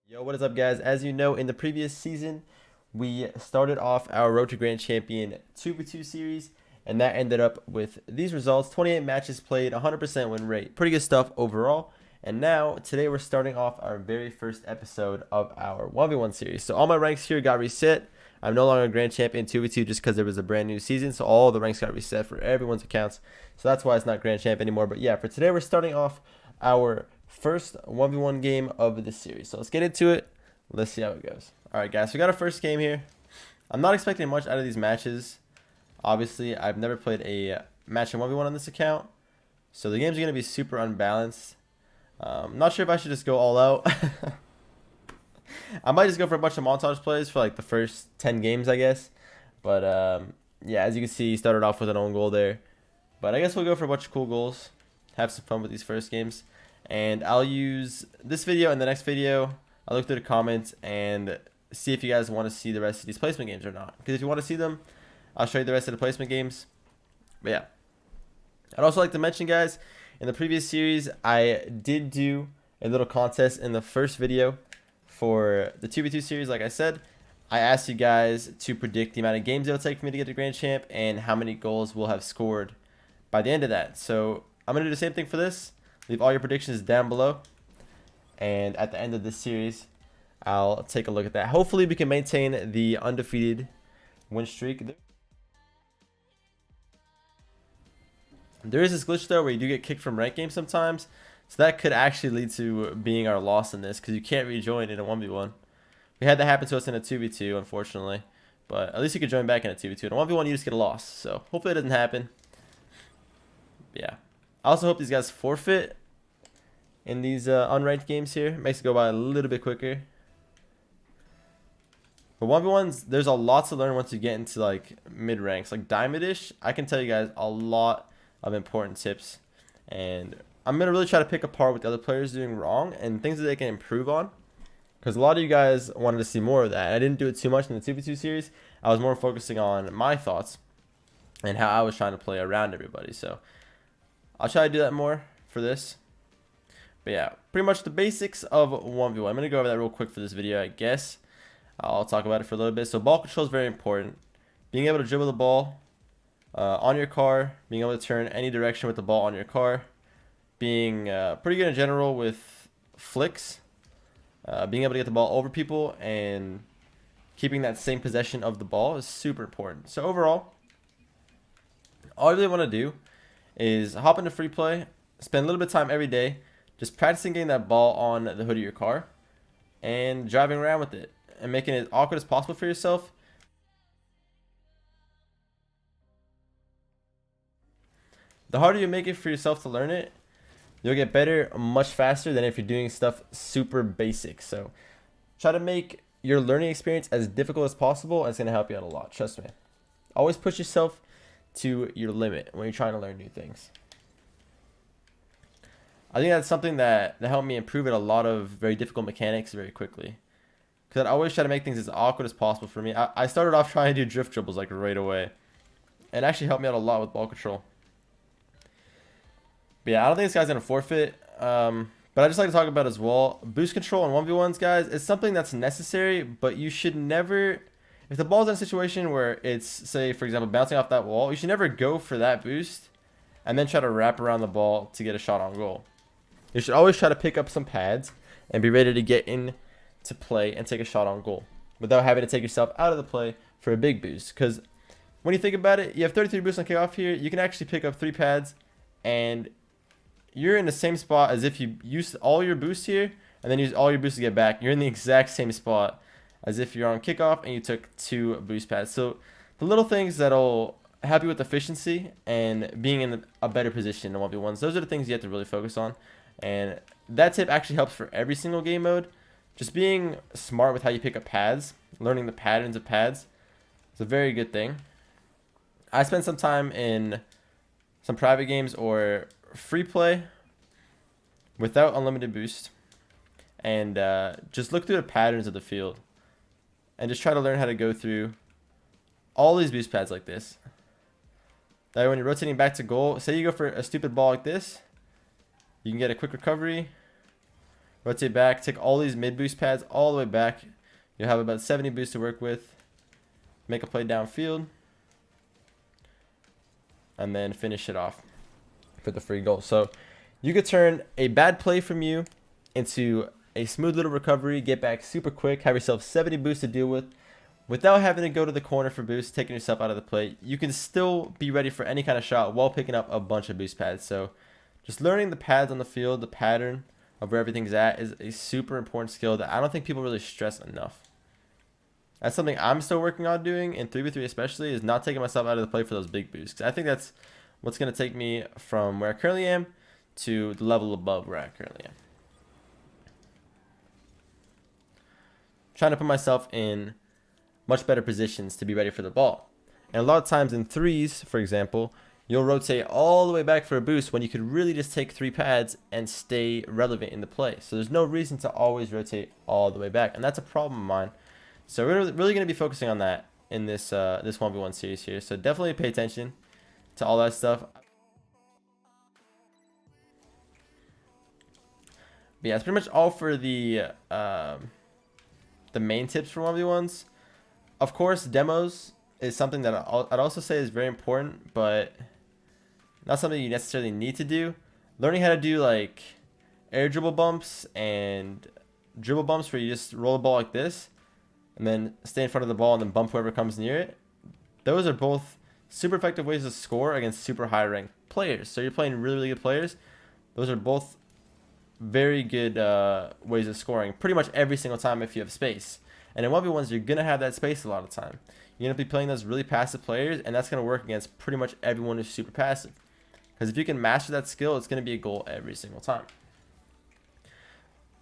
Yo, what is up, guys? As you know, in the previous season, we started off our Road to Grand Champion 2v2 series, and that ended up with these results: 28 matches played, 100% win rate. Pretty good stuff overall. And now, today, we're starting off our very first episode of our 1v1 series. So all my ranks here got reset. I'm no longer Grand Champion 2v2 just because there was a brand new season, so all the ranks got reset for everyone's accounts. So that's why it's not Grand Champ anymore. But yeah, for today, we're starting off our first 1v1 game of the series. So let's get into it. Let's see how it goes. All right, guys, so we got our first game here. I'm not expecting much out of these matches. Obviously, I've never played a match in 1v1 on this account, so the games are going to be super unbalanced. Not sure if I should just go all out. I might just go for a bunch of montage plays for like the first 10 games, I guess. But yeah, as you can see, he started off with an own goal there. But I guess we'll go for a bunch of cool goals. Have some fun with these first games. And I'll use this video and the next video. I'll look through the comments and see if you guys want to see the rest of these placement games or not. Because if you want to see them, I'll show you the rest of the placement games. But yeah. I'd also like to mention, guys, in the previous series, I did do a little contest in the first video for the 2v2 series. Like I said, I asked you guys to predict the amount of games it'll take for me to get to Grand Champ and how many goals we'll have scored by the end of that. So I'm going to do the same thing for this. Leave all your predictions down below. And at the end of this series, I'll take a look at that. Hopefully, we can maintain the undefeated win streak. There is this glitch, though, where you do get kicked from ranked games sometimes. So that could actually lead to being our loss in this, because you can't rejoin in a 1v1. We had that happen to us in a 2v2, unfortunately. But at least you could join back in a 2v2. In a 1v1, you just get a loss. So hopefully it doesn't happen. But yeah. I also hope these guys forfeit in these unranked games here. Makes it go by a little bit quicker. But 1v1s, there's a lot to learn once you get into like mid ranks. Like Diamondish, I can tell you guys a lot of important tips. And I'm going to really try to pick apart what the other players are doing wrong and things that they can improve on. Because a lot of you guys wanted to see more of that. I didn't do it too much in the 2v2 series. I was more focusing on my thoughts and how I was trying to play around everybody. So I'll try to do that more for this. But yeah, pretty much the basics of 1v1. I'm going to go over that real quick for this video, I guess. I'll talk about it for a little bit. So ball control is very important. Being able to dribble the ball on your car. Being able to turn any direction with the ball on your car. Being pretty good in general with flicks. Being able to get the ball over people and keeping that same possession of the ball is super important. So overall, all I really want to do is hop into free play, spend a little bit of time every day just practicing getting that ball on the hood of your car and driving around with it and making it as awkward as possible for yourself. The harder you make it for yourself to learn it, you'll get better much faster than if you're doing stuff super basic. So try to make your learning experience as difficult as possible, and it's going to help you out a lot. Trust me. Always push yourself to your limit when you're trying to learn new things. I think that's something that helped me improve at a lot of very difficult mechanics very quickly. Because I always try to make things as awkward as possible for me. I started off trying to do drift dribbles like right away. It actually helped me out a lot with ball control. But yeah, I don't think this guy's going to forfeit. But I just like to talk about as well. Boost control on 1v1s, guys, is something that's necessary, but you should never... If the ball's in a situation where it's, say, for example, bouncing off that wall, you should never go for that boost and then try to wrap around the ball to get a shot on goal. You should always try to pick up some pads and be ready to get in to play and take a shot on goal without having to take yourself out of the play for a big boost. Because when you think about it, you have 33 boosts on kickoff here. You can actually pick up 3 pads and you're in the same spot as if you used all your boosts here and then use all your boosts to get back. You're in the exact same spot as if you're on kickoff and you took 2 boost pads. So the little things that'll help you with efficiency and being in a better position in 1v1s, those are the things you have to really focus on. And that tip actually helps for every single game mode. Just being smart with how you pick up pads, learning the patterns of pads is a very good thing. I spent some time in some private games or free play without unlimited boost and just look through the patterns of the field and just try to learn how to go through all these boost pads like this. That way when you're rotating back to goal, say you go for a stupid ball like this, you can get a quick recovery, rotate back, take all these mid boost pads all the way back. You'll have about 70 boosts to work with. Make a play downfield. And then finish it off for the free goal. So you could turn a bad play from you into a smooth little recovery, get back super quick, have yourself 70 boosts to deal with without having to go to the corner for boost, taking yourself out of the play. You can still be ready for any kind of shot while picking up a bunch of boost pads. So just learning the pads on the field, the pattern of where everything's at, is a super important skill that I don't think people really stress enough. That's something I'm still working on doing in 3v3 especially, is not taking myself out of the play for those big boosts. I think that's what's going to take me from where I currently am to the level above where I currently am. Trying to put myself in much better positions to be ready for the ball. And a lot of times in threes, for example, you'll rotate all the way back for a boost when you could really just take 3 pads and stay relevant in the play. So there's no reason to always rotate all the way back, and that's a problem of mine. So we're really going to be focusing on that in this this 1v1 series here. So definitely pay attention to all that stuff. But yeah, it's pretty much all for the main tips for 1v1s. Of course, demos is something that I'd also say is very important, but not something you necessarily need to do. Learning how to do like air dribble bumps and dribble bumps where you just roll the ball like this and then stay in front of the ball and then bump whoever comes near it. Those are both super effective ways to score against super high ranked players. So you're playing really good players. Those are both very good ways of scoring pretty much every single time if you have space. And in 1v1s, you're going to have that space a lot of time. You're going to be playing those really passive players, and that's going to work against pretty much everyone who's super passive. Because if you can master that skill, it's going to be a goal every single time.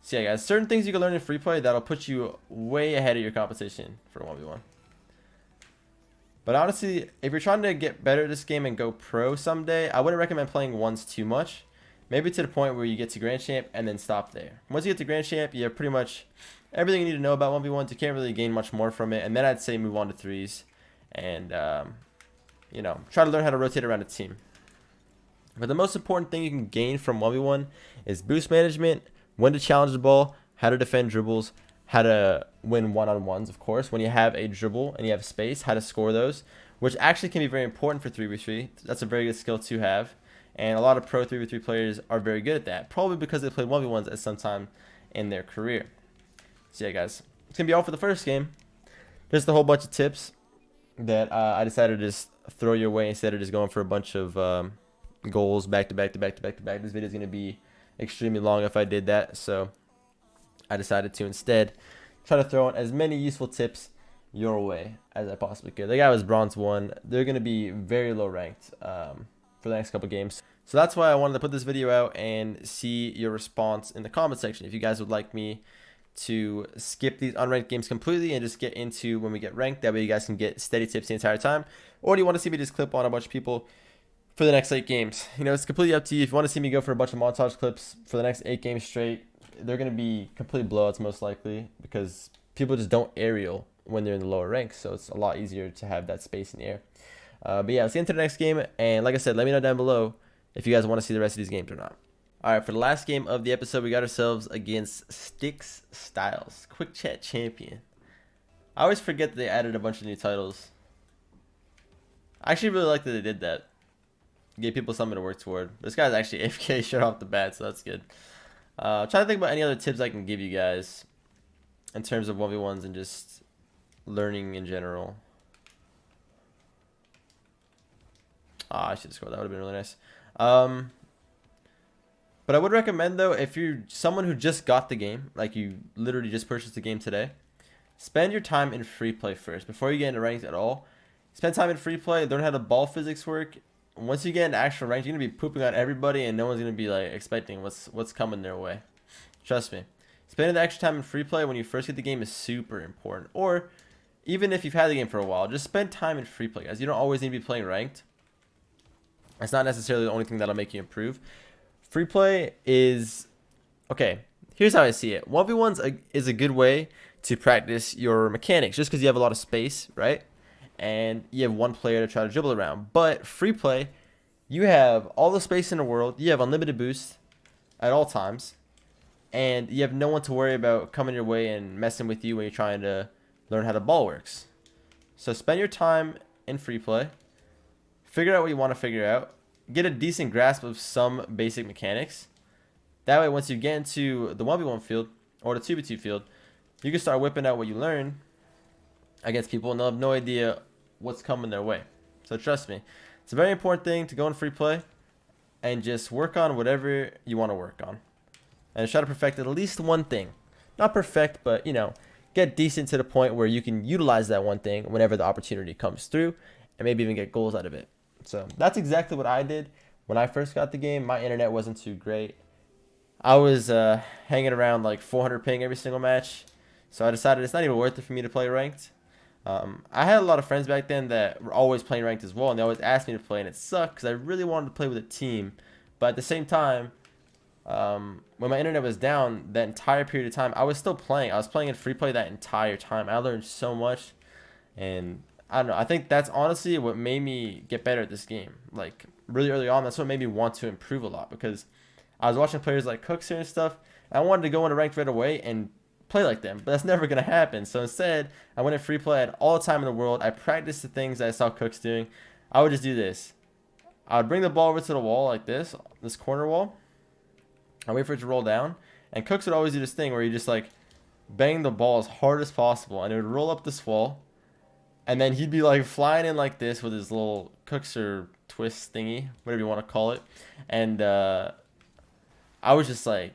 So yeah, guys, certain things you can learn in free play that'll put you way ahead of your competition for 1v1. But honestly, if you're trying to get better at this game and go pro someday, I wouldn't recommend playing ones too much. Maybe to the point where you get to Grand Champ and then stop there. Once you get to Grand Champ, you have pretty much everything you need to know about 1v1s. You can't really gain much more from it. And then I'd say move on to threes and, you know, try to learn how to rotate around a team. But the most important thing you can gain from 1v1 is boost management, when to challenge the ball, how to defend dribbles, how to win one-on-ones, of course. When you have a dribble and you have space, how to score those, which actually can be very important for 3v3. That's a very good skill to have. And a lot of pro 3v3 players are very good at that, probably because they played 1v1s at some time in their career. So yeah, guys, it's going to be all for the first game. Just a whole bunch of tips that I decided to just throw your way instead of just going for a bunch of goals back to back to back to back to back. This video is going to be extremely long if I did that, so I decided to instead try to throw in as many useful tips your way as I possibly could. The guy was bronze 1. They're going to be very low ranked for the next couple games. So that's why I wanted to put this video out and see your response in the comment section. If you guys would like me to skip these unranked games completely and just get into when we get ranked, that way you guys can get steady tips the entire time. Or do you want to see me just clip on a bunch of people for the next 8 games? You know, it's completely up to you. If you want to see me go for a bunch of montage clips for the next 8 games straight, they're going to be complete blowouts most likely because people just don't aerial when they're in the lower ranks. So it's a lot easier to have that space in the air. But yeah, let's get into the next game. And like I said, let me know down below if you guys want to see the rest of these games or not. All right, for the last game of the episode, we got ourselves against Sticks Styles, Quick Chat Champion. I always forget that they added a bunch of new titles. I actually really like that they did that. Gave people something to work toward. This guy's actually AFK straight off the bat, so that's good. Trying to think about any other tips I can give you guys in terms of 1v1s and just learning in general. I should have scored. That would have been really nice. But I would recommend, though, if you're someone who just got the game, like you literally just purchased the game today, spend your time in free play first. Before you get into ranked at all, spend time in free play, learn how the ball physics work. Once you get into actual ranked, you're going to be pooping on everybody, and no one's going to be like expecting what's coming their way. Trust me. Spending the extra time in free play when you first get the game is super important. Or even if you've had the game for a while, just spend time in free play, guys. You don't always need to be playing ranked. It's not necessarily the only thing that'll make you improve. Free play is, okay, here's how I see it. 1v1s is a good way to practice your mechanics just because you have a lot of space, right? And you have one player to try to dribble around. But free play, you have all the space in the world. You have unlimited boost at all times. and you have no one to worry about coming your way and messing with you when you're trying to learn how the ball works. So spend your time in free play, figure out what you want to figure out, get a decent grasp of some basic mechanics. That way, once you get into the 1v1 field or the 2v2 field, you can start whipping out what you learn against people, and they'll have no idea what's coming their way. So trust me, it's a very important thing to go in free play and just work on whatever you want to work on. And try to perfect at least one thing. Not perfect, but, you know, get decent to the point where you can utilize that one thing whenever the opportunity comes through, and maybe even get goals out of it. So that's exactly what I did when I first got the game. My internet wasn't too great. I was hanging around like 400 ping every single match. So I decided it's not even worth it for me to play ranked. I had a lot of friends back then that were always playing ranked as well, and they always asked me to play, and it sucked because I really wanted to play with a team. But at the same time, when my internet was down that entire period of time, I was still playing. I was playing in free play that entire time. I learned so much, and I don't know. I think that's honestly what made me get better at this game. Like really early on, that's what made me want to improve a lot, because I was watching players like Cooks here and stuff, and I wanted to go into ranked right away and play like them, but that's never gonna happen. So instead, I went in free play. I had all the time in the world. I practiced the things that I saw Cooks doing. I would just do this. I would bring the ball over to the wall like this corner wall. I wait for it to roll down, and Cooks would always do this thing where he just like bang the ball as hard as possible, and it would roll up this wall, and then he'd be like flying in like this with his little Cookser twist thingy, whatever you want to call it, and I was just like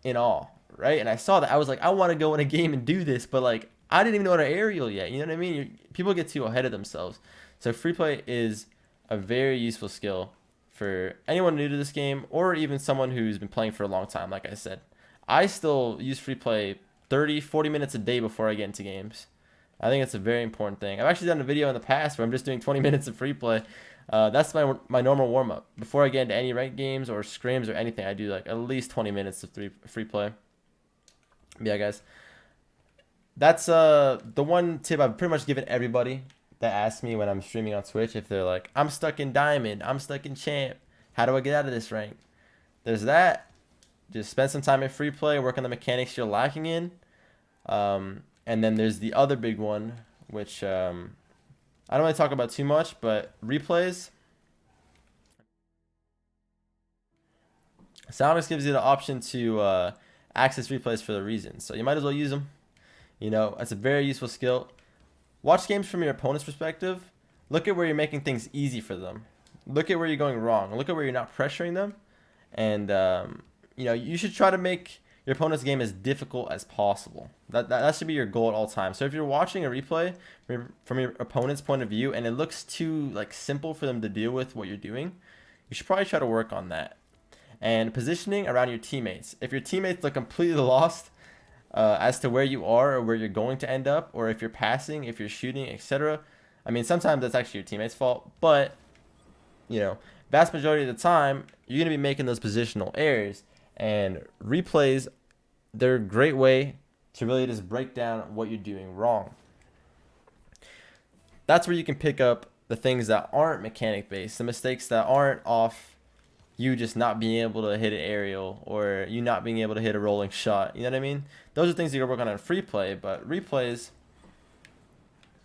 in awe, right? And I saw that, I was like, I want to go in a game and do this, but like I didn't even know how to aerial yet. You know what I mean? People get too ahead of themselves. So free play is a very useful skill for anyone new to this game, or even someone who's been playing for a long time. Like I said, I still use free play 30-40 minutes a day before I get into games. I think it's a very important thing. I've actually done a video in the past where I'm just doing 20 minutes of free play. That's my normal warm-up before I get into any ranked games or scrims or anything. I do like at least 20 minutes of free play. Yeah, guys, that's the one tip I've pretty much given everybody that asks me when I'm streaming on Twitch, if they're like, I'm stuck in Diamond, I'm stuck in Champ, how do I get out of this rank? There's that. Just spend some time in free play, work on the mechanics you're lacking in. And then there's the other big one, which I don't really talk about too much, but replays. Soundix gives you the option to access replays for the reason, so you might as well use them. You know, it's a very useful skill. Watch games from your opponent's perspective. Look at where you're making things easy for them. Look at where you're going wrong. Look at where you're not pressuring them. And, you know, you should try to make your opponent's game as difficult as possible. That should be your goal at all times. So if you're watching a replay from your opponent's point of view and it looks too like simple for them to deal with what you're doing, you should probably try to work on that. And positioning around your teammates. If your teammates look completely lost as to where you are or where you're going to end up, or if you're passing, if you're shooting, etc. I mean, sometimes that's actually your teammate's fault, but, you know, vast majority of the time, you're going to be making those positional errors. And replays, they're a great way to really just break down what you're doing wrong. That's where you can pick up the things that aren't mechanic based, the mistakes that aren't off you just not being able to hit an aerial, or you not being able to hit a rolling shot. You know what I mean? Those are things you can work on in free play, but replays,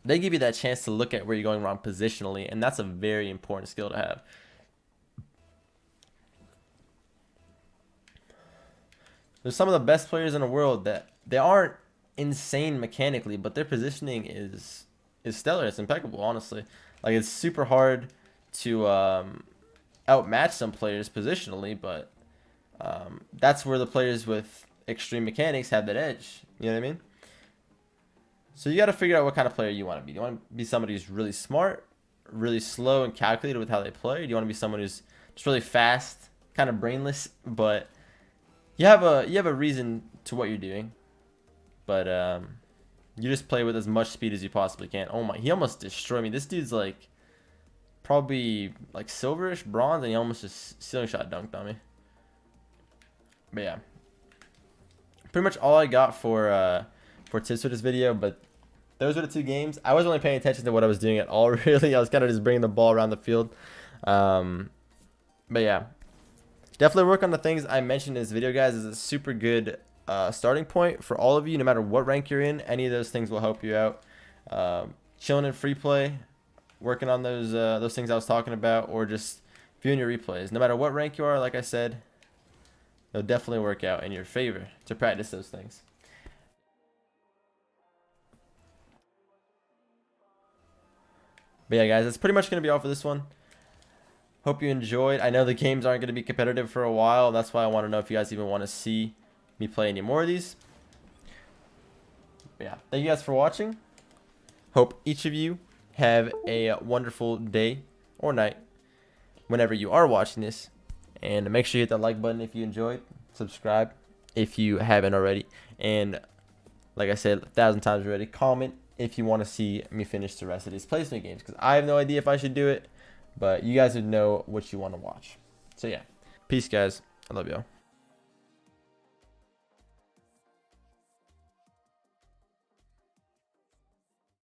they give you that chance to look at where you're going wrong positionally, and that's a very important skill to have. There's some of the best players in the world that they aren't insane mechanically, but their positioning is stellar. It's impeccable, honestly. Like, it's super hard to outmatch some players positionally, but that's where the players with extreme mechanics have that edge. You know what I mean? So you got to figure out what kind of player you want to be. Do you want to be somebody who's really smart, really slow and calculated with how they play? Or do you want to be someone who's just really fast, kind of brainless, but you have a reason to what you're doing, but you just play with as much speed as you possibly can. Oh my, he almost destroyed me. This dude's like probably like silverish bronze, and he almost just ceiling shot dunked on me. But yeah, pretty much all I got for tips for this video. But those were the two games. I wasn't really paying attention to what I was doing at all, really. I was kind of just bringing the ball around the field. But yeah, Definitely work on the things I mentioned in this video, guys. Is a super good starting point for all of you, no matter what rank you're in. Any of those things will help you out. Chilling in free play, working on those things I was talking about, or just viewing your replays. No matter what rank you are, like I said, they'll definitely work out in your favor to practice those things. But yeah, guys, that's pretty much going to be all for this one. Hope you enjoyed. I know the games aren't going to be competitive for a while. That's why I want to know if you guys even want to see me play any more of these. But yeah, thank you guys for watching. Hope each of you have a wonderful day or night whenever you are watching this. And make sure you hit that like button if you enjoyed. Subscribe if you haven't already. And like I said 1,000 times already, comment if you want to see me finish the rest of these placement games, because I have no idea if I should do it, but you guys would know what you want to watch. So yeah, peace, guys. I love y'all.